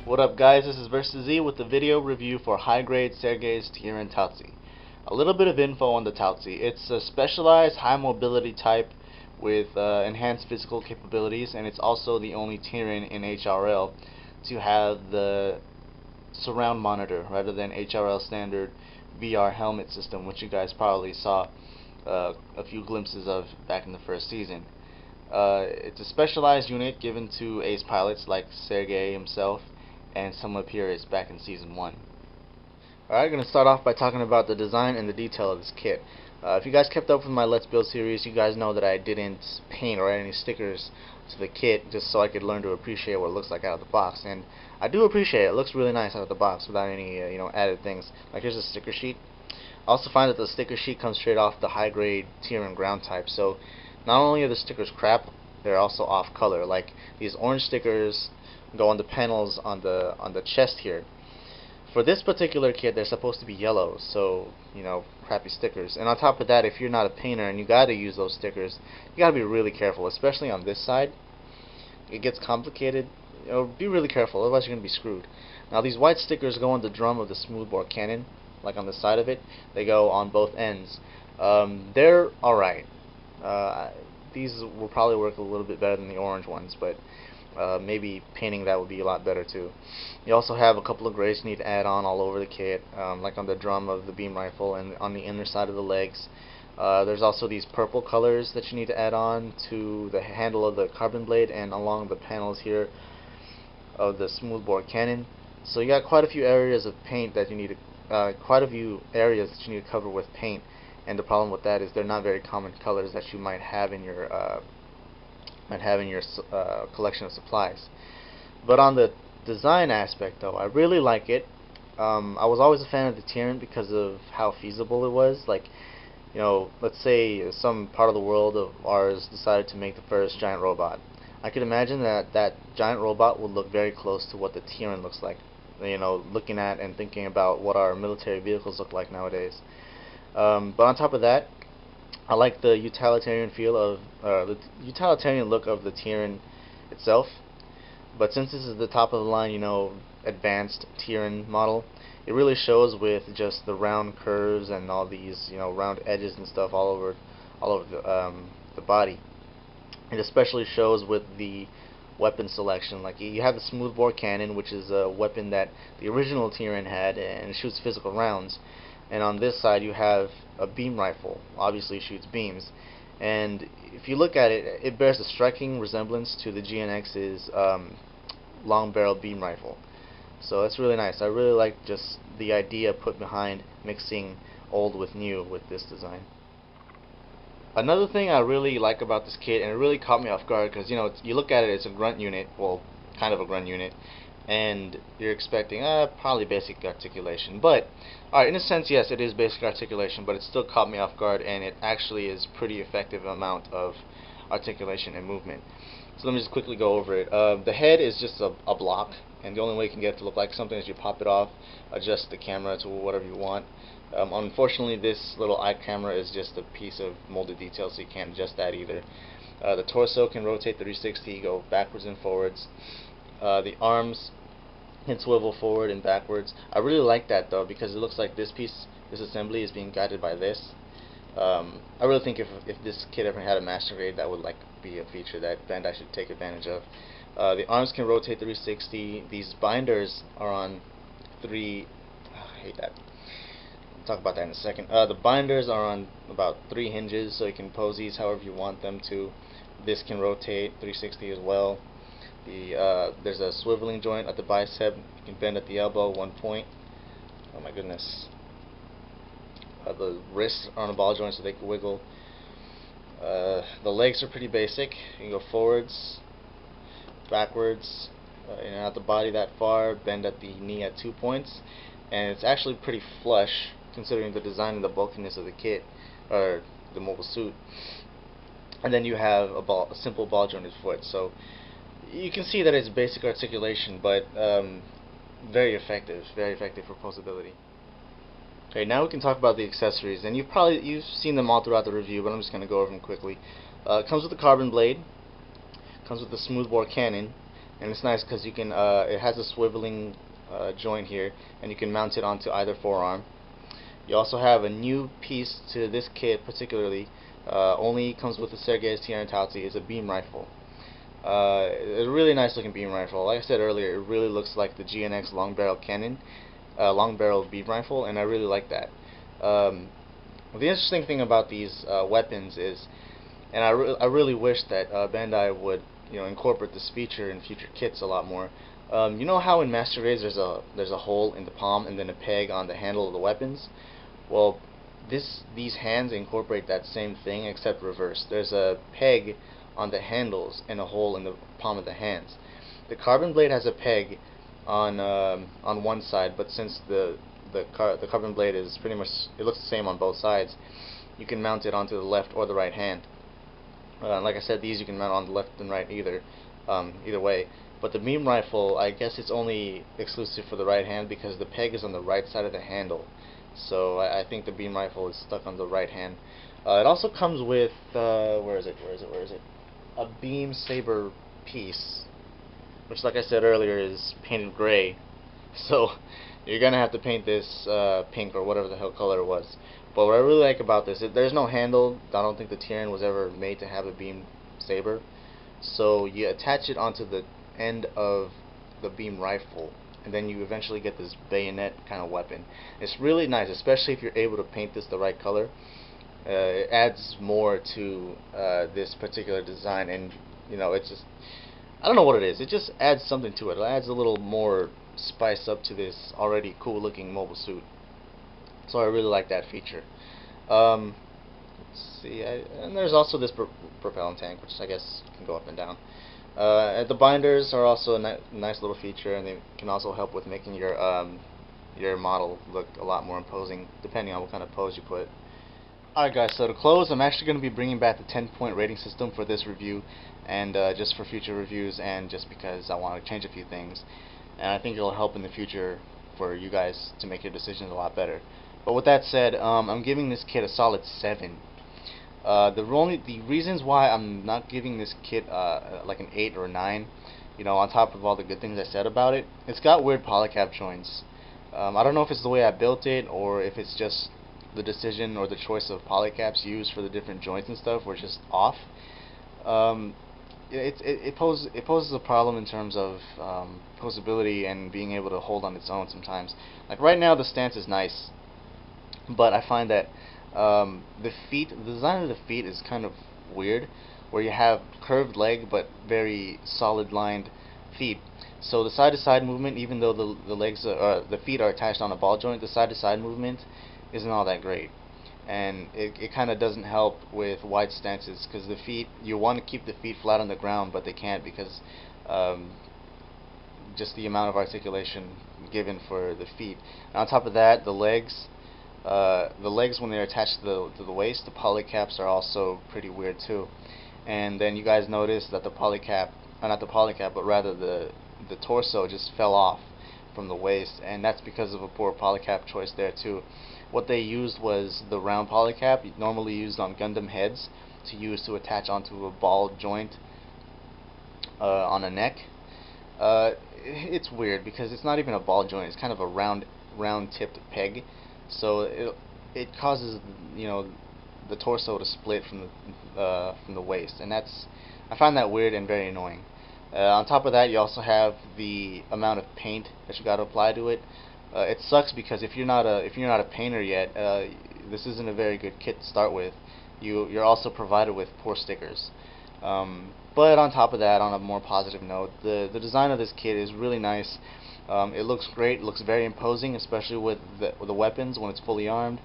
What up guys, this is Versus Z with the video review for high grade Sergei's Tieren Taozi. A little bit of info on the Taozi. It's a specialized high mobility type with enhanced physical capabilities, and it's also the only Tieren in HRL to have the surround monitor rather than HRL standard VR helmet system, which you guys probably saw a few glimpses of back in the first season. It's a specialized unit given to ace pilots like Sergei himself and some appears back in Season 1. Alright, I'm going to start off by talking about the design and the detail of this kit. If you guys kept up with my Let's Build series, you guys know that I didn't paint or add any stickers to the kit just so I could learn to appreciate what it looks like out of the box. And I do appreciate it. It looks really nice out of the box without any added things. Like here's a sticker sheet. I also find that the sticker sheet comes straight off the high grade Tieren ground type. So not only are the stickers crap, they're also off color. Like these orange stickers go on the panels on the chest here. For this particular kit, they're supposed to be yellow, so crappy stickers. And on top of that, if you're not a painter and you gotta use those stickers, you gotta be really careful, especially on this side. It gets complicated. Be really careful, otherwise you're gonna be screwed. Now these white stickers go on the drum of the smoothbore cannon, like on the side of it. They go on both ends. They're alright. These will probably work a little bit better than the orange ones, but maybe painting that would be a lot better too. You also have a couple of grays you need to add on all over the kit, like on the drum of the beam rifle and on the inner side of the legs. There's also these purple colors that you need to add on to the handle of the carbon blade and along the panels here of the smoothbore cannon. So you got quite a few areas of paint that you need to, cover with paint. And the problem with that is they're not very common colors that you might have in your collection of supplies. But on the design aspect though, I really like it. I was always a fan of the Tieren because of how feasible it was. Like, let's say some part of the world of ours decided to make the first giant robot. I could imagine that that giant robot would look very close to what the Tieren looks like. Looking at and thinking about what our military vehicles look like nowadays. But on top of that, I like the utilitarian feel of the utilitarian look of the Tieren itself. But since this is the top of the line, advanced Tieren model, it really shows with just the round curves and all these, round edges and stuff all over the body. It especially shows with the weapon selection. Like you have the smoothbore cannon, which is a weapon that the original Tieren had, and it shoots physical rounds. And on this side you have a beam rifle, obviously shoots beams. And if you look at it, it bears a striking resemblance to the GNX's long barrel beam rifle. So that's really nice. I really like just the idea put behind mixing old with new with this design. Another thing I really like about this kit, and it really caught me off guard, because you look at it, it's a grunt unit, well, kind of a grunt unit, and you're expecting probably basic articulation. But alright, in a sense, yes, it is basic articulation, but it still caught me off guard, and it actually is pretty effective amount of articulation and movement. So let me just quickly go over it. The head is just a block, and the only way you can get it to look like something is you pop it off, adjust the camera to whatever you want. Unfortunately, this little eye camera is just a piece of molded detail, so you can't adjust that either. The torso can rotate 360, go backwards and forwards. The arms can swivel forward and backwards. I really like that though, because it looks like this assembly is being guided by this. I really think if this kit ever had a master grade, that would be a feature that Bandai should take advantage of. The arms can rotate 360. These binders are on I hate that. I'll talk about that in a second. The binders are on about 3 hinges, so you can pose these however you want them to. This can rotate 360 as well. There's a swiveling joint at the bicep. You can bend at the elbow, 1 point. Oh my goodness. The wrists are on a ball joint so they can wiggle. The legs are pretty basic. You can go forwards, backwards, in and out the body that far, bend at the knee at 2 points. And it's actually pretty flush considering the design and the bulkiness of the kit, or the mobile suit. And then you have a simple ball jointed foot. So you can see that it's basic articulation, but very effective for posability. Okay, now we can talk about the accessories, and you've seen them all throughout the review, but I'm just going to go over them quickly. It comes with a carbon blade, comes with a smoothbore cannon, and it's nice because you can it has a swiveling joint here, and you can mount it onto either forearm. You also have a new piece to this kit, particularly only comes with the Sergei's Tieren Taozi. It's a beam rifle. It's a really nice looking beam rifle. Like I said earlier, it really looks like the GNX long barrel cannon, long barrel beam rifle, and I really like that. The interesting thing about these weapons is, and I really wish that Bandai would incorporate this feature in future kits a lot more. You know how in Master Grades there's a hole in the palm and then a peg on the handle of the weapons? Well, these hands incorporate that same thing except reverse. There's a peg on the handles and a hole in the palm of the hands. The carbon blade has a peg on one side, but since the carbon blade is pretty much, it looks the same on both sides, you can mount it onto the left or the right hand. Like I said, these you can mount on the left and right either way. But the beam rifle, I guess it's only exclusive for the right hand because the peg is on the right side of the handle. So I think the beam rifle is stuck on the right hand. It also comes with where is it? A beam saber piece, which, like I said earlier, is painted gray. So you're gonna have to paint this pink or whatever the hell color it was. But what I really like about this, there's no handle. I don't think the Tieren was ever made to have a beam saber. So you attach it onto the end of the beam rifle, and then you eventually get this bayonet kind of weapon. It's really nice, especially if you're able to paint this the right color. It adds more to this particular design, and it's just, I don't know what it is. It just adds something to it. It adds a little more spice up to this already cool looking mobile suit. So I really like that feature. Let's see, and there's also this propellant tank, which I guess can go up and down. The binders are also a nice little feature, and they can also help with making your model look a lot more imposing, depending on what kind of pose you put. Alright guys, so to close, I'm actually going to be bringing back the 10-point rating system for this review, and just for future reviews, and just because I want to change a few things, and I think it'll help in the future for you guys to make your decisions a lot better. But with that said, I'm giving this kit a solid 7. The reasons why I'm not giving this kit like an 8 or a 9, on top of all the good things I said about it, it's got weird polycap joints. I don't know if it's the way I built it, or if it's just the decision or the choice of polycaps used for the different joints and stuff were just off. It poses a problem in terms of posability and being able to hold on its own sometimes. Like right now the stance is nice, but I find that the design of the feet is kind of weird, where you have curved leg but very solid lined feet. So the side to side movement, even though the feet are attached on a ball joint, the side to side movement isn't all that great, and it kind of doesn't help with wide stances, because the feet, you want to keep the feet flat on the ground, but they can't because just the amount of articulation given for the feet. And on top of that, the legs when they're attached to the waist, the polycaps are also pretty weird too. And then you guys notice that the polycap, not the polycap, but rather the torso just fell off from the waist, and that's because of a poor polycap choice there too. What they used was the round polycap, normally used on Gundam heads, to attach onto a ball joint on a neck. It's weird because it's not even a ball joint; it's kind of a round-tipped peg. So it causes the torso to split from the waist, and I find that weird and very annoying. On top of that, you also have the amount of paint that you got to apply to it. It sucks because if you're not a painter yet, this isn't a very good kit to start with. You're also provided with poor stickers. But on top of that, on a more positive note, the design of this kit is really nice. It looks great. It looks very imposing, especially with the weapons when it's fully armed.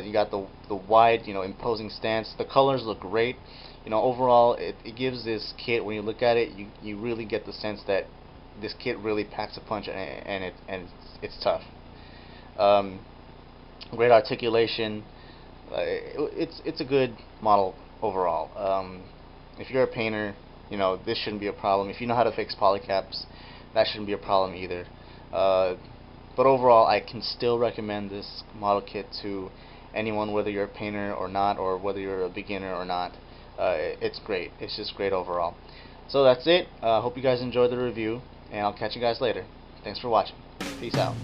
You got the wide, imposing stance. The colors look great. Overall, it gives this kit, when you look at it, you really get the sense that this kit really packs a punch, and it's tough. Great articulation. It's a good model overall. If you're a painter, this shouldn't be a problem. If you know how to fix polycaps, that shouldn't be a problem either. But overall, I can still recommend this model kit to anyone, whether you're a painter or not, or whether you're a beginner or not. It's great. It's just great overall. So that's it. Hope you guys enjoyed the review, and I'll catch you guys later. Thanks for watching. Peace out.